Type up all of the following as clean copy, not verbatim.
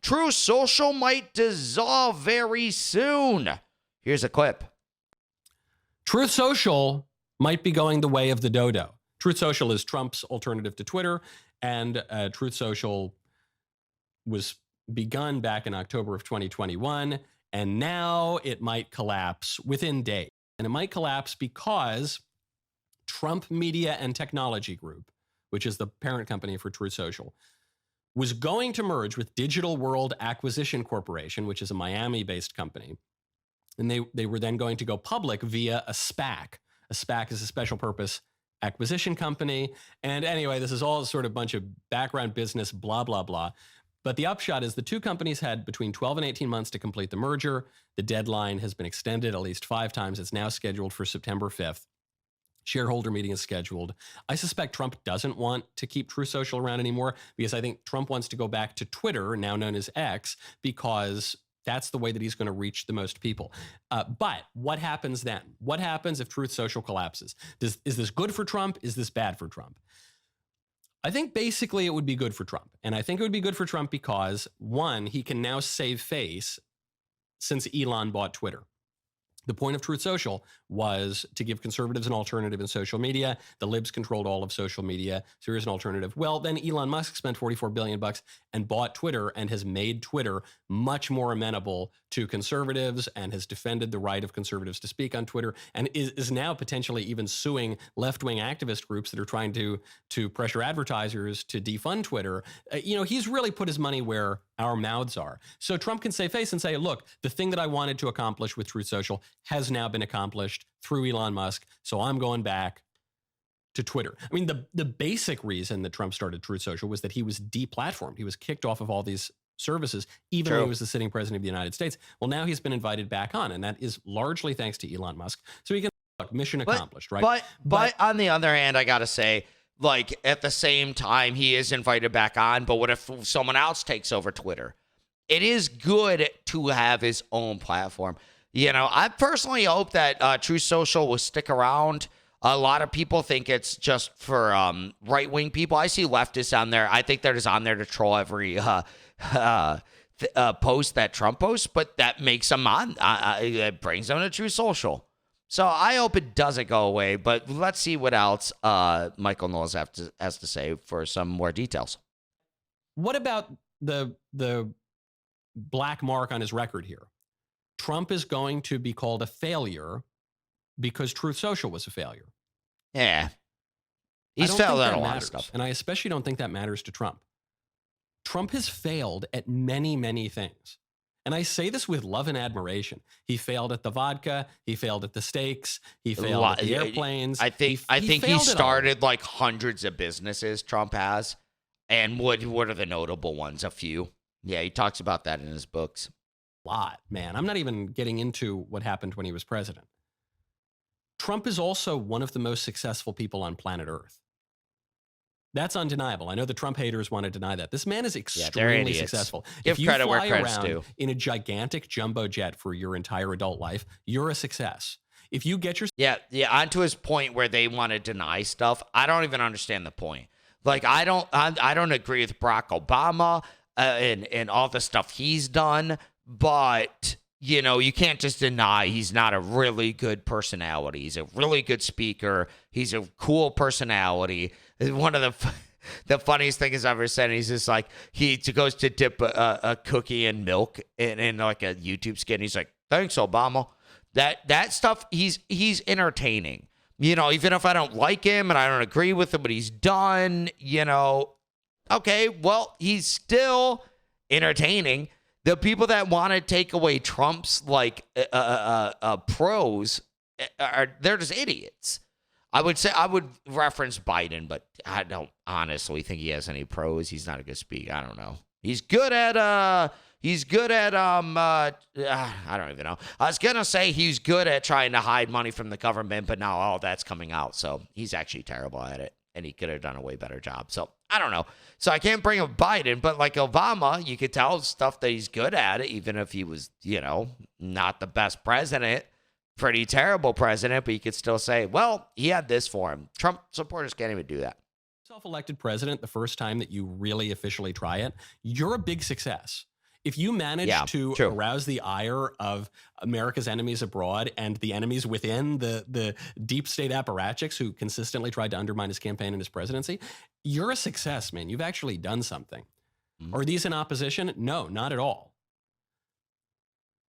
Truth Social might dissolve very soon. Here's a clip. Truth Social might be going the way of the dodo. Truth Social is Trump's alternative to Twitter, and Truth Social was begun back in October of 2021, and now it might collapse within days. And it might collapse because Trump Media and Technology Group, which is the parent company for Truth Social, was going to merge with Digital World Acquisition Corporation, which is a Miami-based company. And they were then going to go public via a SPAC. A SPAC is a special purpose acquisition company. And anyway, this is all sort of a bunch of background business, blah, blah, blah. But the upshot is the two companies had between 12 and 18 months to complete the merger. The deadline has been extended at least 5 times. It's now scheduled for September 5th. Shareholder meeting is scheduled. I suspect Trump doesn't want to keep Truth Social around anymore because I think Trump wants to go back to Twitter, now known as X, because that's the way that he's going to reach the most people. But what happens then? What happens if Truth Social collapses? Is this good for Trump? Is this bad for Trump? I think basically it would be good for Trump. And I think it would be good for Trump because, one, he can now save face since Elon bought Twitter. The point of Truth Social was to give conservatives an alternative in social media. The libs controlled all of social media. So here's an alternative. Well, then Elon Musk spent $44 billion and bought Twitter and has made Twitter much more amenable to conservatives and has defended the right of conservatives to speak on Twitter and is now potentially even suing left-wing activist groups that are trying to pressure advertisers to defund Twitter. He's really put his money where our mouths are. So Trump can save face and say, look, the thing that I wanted to accomplish with Truth Social has now been accomplished through Elon Musk. So I'm going back to Twitter. I mean, the basic reason that Trump started Truth Social was that he was deplatformed. He was kicked off of all these services, even though he was the sitting president of the United States. Well, now he's been invited back on, and that is largely thanks to Elon Musk. So he can, look, mission accomplished, right? But on the other hand, I got to say, like, at the same time, he is invited back on, but what if someone else takes over Twitter? It is good to have his own platform. I personally hope that Truth Social will stick around. A lot of people think it's just for right-wing people. I see leftists on there. I think they're just on there to troll every post that Trump posts, but that makes them on. It brings them to Truth Social. So I hope it doesn't go away, but let's see what else Michael Knowles has to say for some more details. What about the black mark on his record here? Trump is going to be called a failure because Truth Social was a failure. Yeah. He's failed at a lot of stuff. And I especially don't think that matters to Trump. Trump has failed at many, many things. And I say this with love and admiration. He failed at the vodka. He failed at the steaks. He failed at the airplanes. I think he started like hundreds of businesses, Trump has. And what are the notable ones? A few. Yeah, he talks about that in his books. Lot, man. I'm not even getting into what happened when he was president. Trump is also one of the most successful people on planet Earth. That's undeniable. I know the Trump haters want to deny that. This man is extremely successful. Give credit where credit's due. In a gigantic jumbo jet for your entire adult life, you're a success. If you get your onto his point where they want to deny stuff, I don't even understand the point. Like I don't agree with Barack Obama and all the stuff he's done, but you can't just deny he's not a really good personality. He's a really good speaker. He's a cool personality. One of the funniest things I've ever said, he's just like, he goes to dip a cookie in milk in like a YouTube skit. He's like, thanks, Obama. That stuff, he's entertaining. Even if I don't like him and I don't agree with him, but he's done, okay, well, he's still entertaining. The people that want to take away Trump's pros they're just idiots. I would reference Biden, but I don't honestly think he has any pros. He's not a good speaker. I don't know. He's good at I don't even know. I was gonna say he's good at trying to hide money from the government, but now all that's coming out. So he's actually terrible at it, and he could have done a way better job. So I don't know. So I can't bring up Biden, but like Obama, you could tell stuff that he's good at, even if he was, not the best president, pretty terrible president, but you could still say, well, he had this for him. Trump supporters can't even do that. Self-elected president, the first time that you really officially try it, you're a big success. If you manage to true. arouse the ire of America's enemies abroad and the enemies within the deep state apparatchiks who consistently tried to undermine his campaign and his presidency, you're a success, man. You've actually done something. Are these in opposition? No, not at all.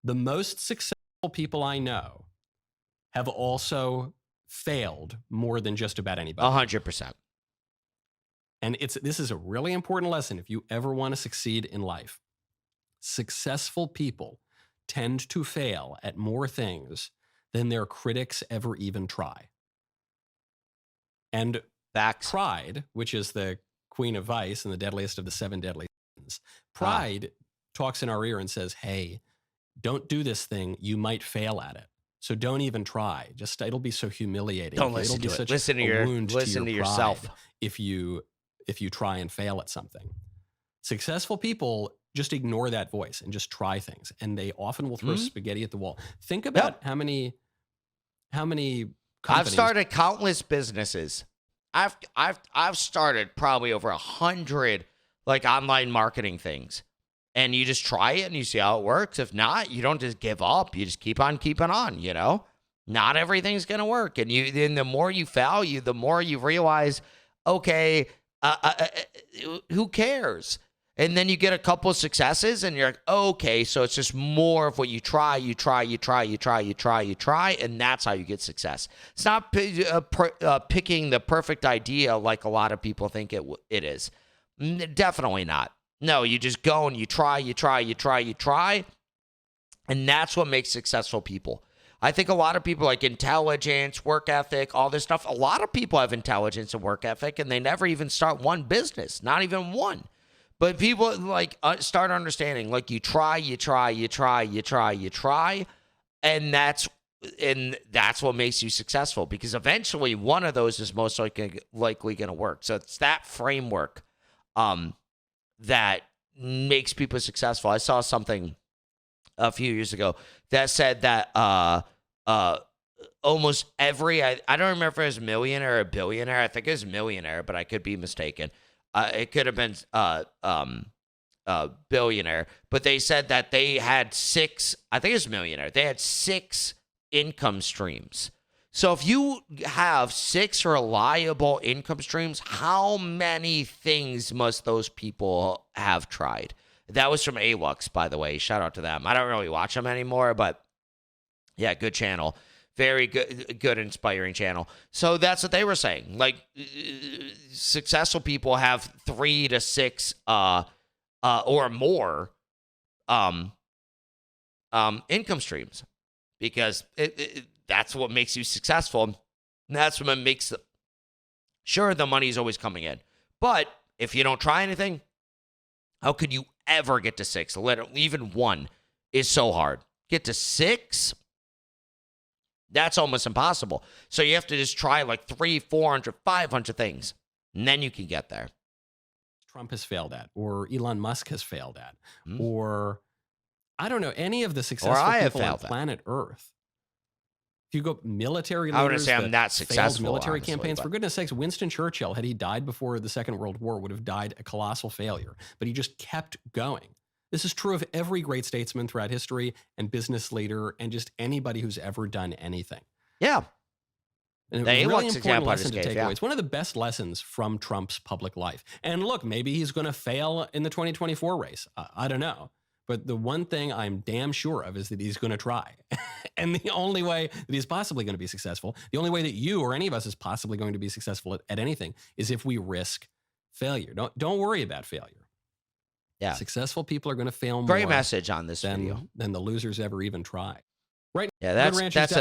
The most successful people I know have also failed more than just about anybody. 100%. And this is a really important lesson if you ever want to succeed in life. Successful people tend to fail at more things than their critics ever even try. And Facts. pride, which is the queen of vice and the deadliest of the 7 deadly sins, pride talks in our ear and says, hey, don't do this thing. You might fail at it. So don't even try. Just it'll be so humiliating. Don't listen to it. Listen to yourself. If you try and fail at something. Successful people just ignore that voice and just try things, and they often will throw spaghetti at the wall. Think about how many companies. I've started countless businesses. I've started probably over 100 like online marketing things. And you just try it and you see how it works. If not, you don't just give up. You just keep on keeping on, you know? Not everything's going to work. And then the more you fail, the more you realize, okay, who cares? And then you get a couple of successes and you're like, okay, so it's just more of what you try. And that's how you get success. It's not picking the perfect idea like a lot of people think it is. Definitely not. No, you just go and you try. And that's what makes successful people. I think a lot of people like intelligence, work ethic, all this stuff. A lot of people have intelligence and work ethic and they never even start one business, not even one. But people like start understanding, like you try. And that's what makes you successful, because eventually one of those is most likely going to work. So it's that framework that makes people successful. I saw something a few years ago that said that almost every, I don't remember if it was millionaire or billionaire. I think it was millionaire, but I could be mistaken. It could have been billionaire, but they said that they had 6, I think it was millionaire. They had 6 income streams. So if you have 6 reliable income streams, how many things must those people have tried? That was from ALUX, by the way. Shout out to them. I don't really watch them anymore, but yeah, good channel. Very good, inspiring channel. So that's what they were saying. Like, successful people have 3 to 6 or more income streams, because that's what makes you successful. And that's what makes sure the money's always coming in. But if you don't try anything, how could you ever get to 6? Even 1 is so hard. Get to 6? That's almost impossible. So you have to just try like 300, 400, 500 things, and then you can get there. Trump has failed at, or Elon Musk has failed at, or I don't know, any of the successful people on planet Earth. If you go military leaders, I would say I'm not successful. Military campaigns, for goodness sakes, Winston Churchill, had he died before the Second World War, would have died a colossal failure. But he just kept going. This is true of every great statesman throughout history and business leader and just anybody who's ever done anything. Yeah. And a really important lesson to take away. It's one of the best lessons from Trump's public life. And look, maybe he's going to fail in the 2024 race. I don't know. But the one thing I'm damn sure of is that he's going to try. And the only way that he's possibly going to be successful, the only way that you or any of us is possibly going to be successful at anything, is if we risk failure. Don't worry about failure. Yeah. Successful people are going to fail more. Great message on this video. Than the losers ever even try. Right? Yeah, that's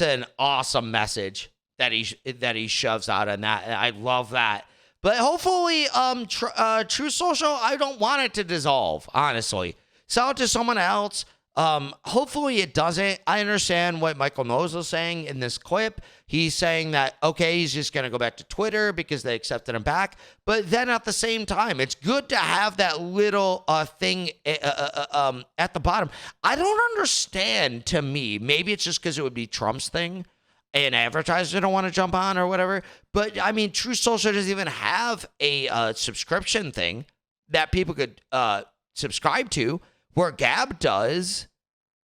an awesome message that he shoves out on that. I love that. But hopefully, Truth Social, I don't want it to dissolve, honestly. Sell it to someone else. Hopefully it doesn't. I understand what Michael Knowles was saying in this clip. He's saying that, okay, he's just going to go back to Twitter because they accepted him back. But then at the same time, it's good to have that little thing at the bottom. I don't understand, to me. Maybe it's just because it would be Trump's thing and advertisers don't want to jump on or whatever. But, I mean, Truth Social doesn't even have a subscription thing that people could subscribe to, where Gab does,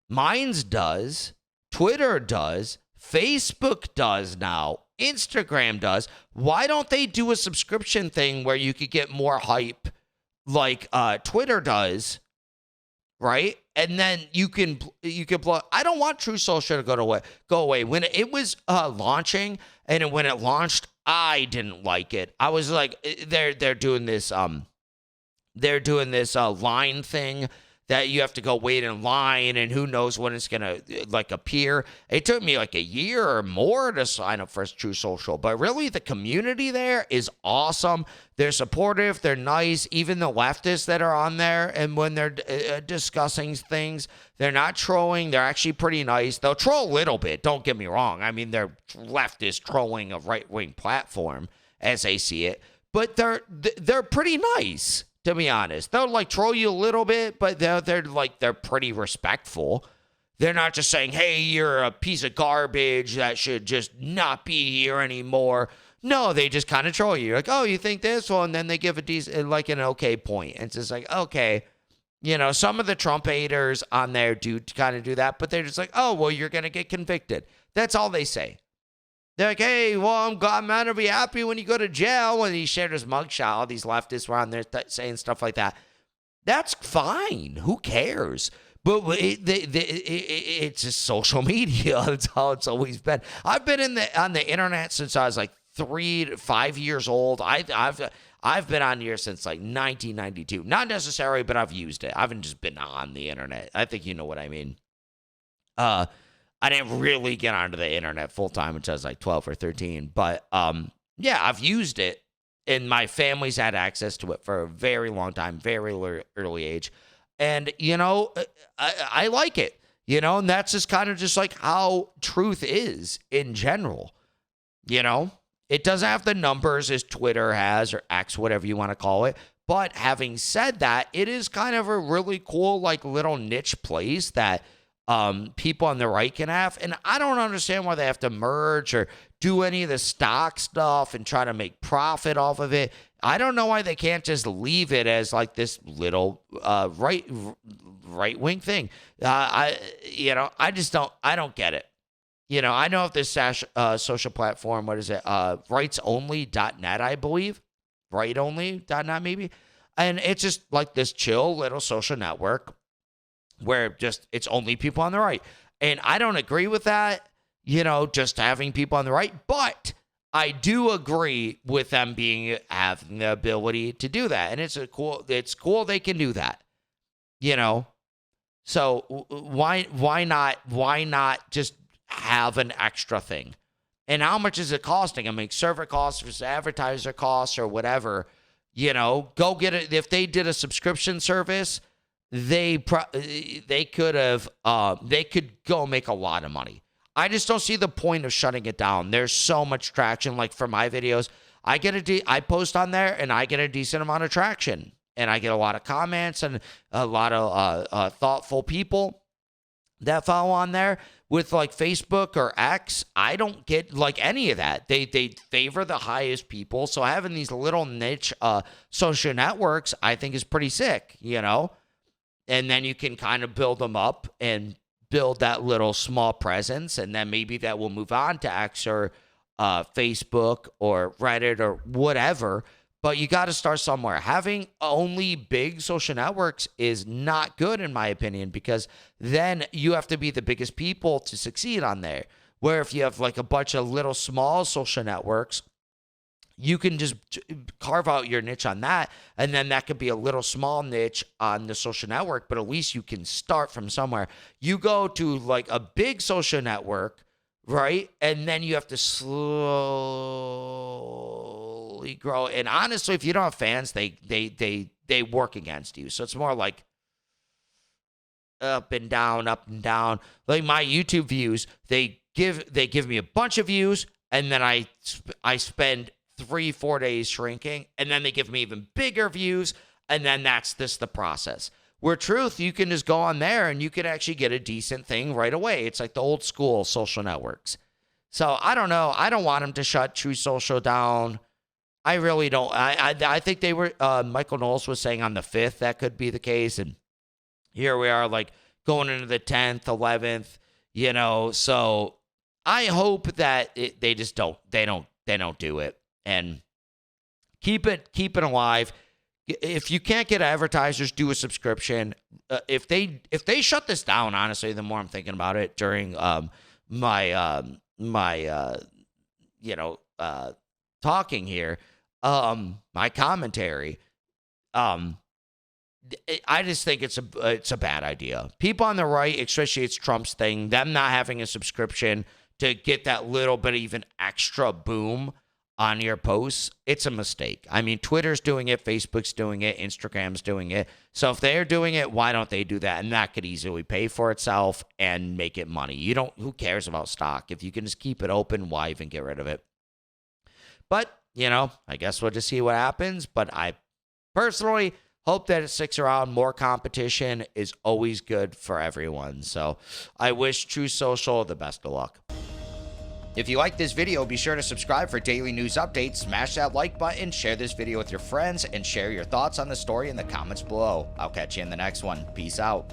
Minds does, Twitter does, Facebook does now, Instagram does. Why don't they do a subscription thing where you could get more hype like Twitter does, right? And then you can blow. I don't want True Social to go away. When it was launching, and when it launched, I didn't like it. I was like, they're doing this line thing that you have to go wait in line, and who knows when it's gonna appear. It took me like a year or more to sign up for True Social, but really the community there is awesome. They're supportive, they're nice. Even the leftists that are on there, and when they're discussing things, they're not trolling. They're actually pretty nice. They'll troll a little bit, don't get me wrong. I mean, they're leftist trolling a right-wing platform as they see it, but they're pretty nice. To be honest, they'll troll you a little bit, but they're pretty respectful. They're not just saying, "Hey, you're a piece of garbage that should just not be here anymore." No, they just kind of troll you. You're like, "Oh, you think this?" Well, and then they give a decent, an okay point. And it's just like, okay, some of the Trump haters on there do kind of do that, but they're just like, "Oh, well, you're gonna get convicted." That's all they say. They're like, "Hey, well, I'm going to be happy when you go to jail." When he shared his mugshot, all these leftists were on there saying stuff like that. That's fine. Who cares? But it's just social media. That's how it's always been. I've been on the internet since I was 3 to 5 years old. I've been on here since 1992. Not necessarily, but I've used it. I haven't just been on the internet. I think you know what I mean. I didn't really get onto the internet full time until I was 12 or 13. But yeah, I've used it, and my family's had access to it for a very long time, very early age. And, I like it, and that's just kind of just how truth is in general. It doesn't have the numbers as Twitter has, or X, whatever you want to call it. But having said that, it is kind of a really cool, little niche place that people on the right can have. And I don't understand why they have to merge or do any of the stock stuff and try to make profit off of it. I don't know why they can't just leave it as this little right wing thing. I don't get it. I know if this social platform, what is it? Rightsonly.net, I believe. Rightonly.net maybe. And it's just this chill little social network where it's only people on the right. And I don't agree with that, just having people on the right. But I do agree with them having the ability to do that. And it's cool they can do that, So why not just have an extra thing? And how much is it costing? I mean, server costs, advertiser costs, or whatever, go get it. If they did a subscription service, they could go make a lot of money. I just don't see the point of shutting it down. There's so much traction. For my videos, I post on there and I get a decent amount of traction, and I get a lot of comments and a lot of thoughtful people that follow on there. With Facebook or X, I don't get any of that. They favor the highest people. So having these little niche social networks, I think, is pretty sick, And then you can kind of build them up and build that little small presence. And then maybe that will move on to X or Facebook or Reddit or whatever. But you got to start somewhere. Having only big social networks is not good, in my opinion, because then you have to be the biggest people to succeed on there. Where if you have a bunch of little small social networks, you can just carve out your niche on that, and then that could be a little small niche on the social network, but at least you can start from somewhere. You go to a big social network, right? And then you have to slowly grow. And honestly, if you don't have fans, they work against you. So it's more up and down, up and down. My YouTube views, they give me a bunch of views, and then I spend 3-4 days shrinking, and then they give me even bigger views, and then that's the process. Where Truth, you can just go on there and you can actually get a decent thing right away. It's the old school social networks. So I don't know. I don't want them to shut True Social down. I really don't. I think they were. Michael Knowles was saying on the 5th that could be the case, and here we are, like going into the 10th, 11th. You know, so I hope that they just don't. They don't do it, and keep it alive. If you can't get advertisers, do a subscription. If they shut this down, honestly, the more I'm thinking about it during my talking here, my commentary, I just think it's a bad idea. People on the right, especially it's Trump's thing, them not having a subscription to get that little bit of even extra boom on your posts, it's a mistake. I mean, Twitter's doing it, Facebook's doing it, Instagram's doing it. So if they're doing it, why don't they do that? And that could easily pay for itself and make it money. Who cares about stock? If you can just keep it open, why even get rid of it? But, I guess we'll just see what happens. But I personally hope that it sticks around. More competition is always good for everyone. So I wish Truth Social the best of luck. If you like this video, be sure to subscribe for daily news updates, smash that like button, share this video with your friends, and share your thoughts on the story in the comments below. I'll catch you in the next one. Peace out.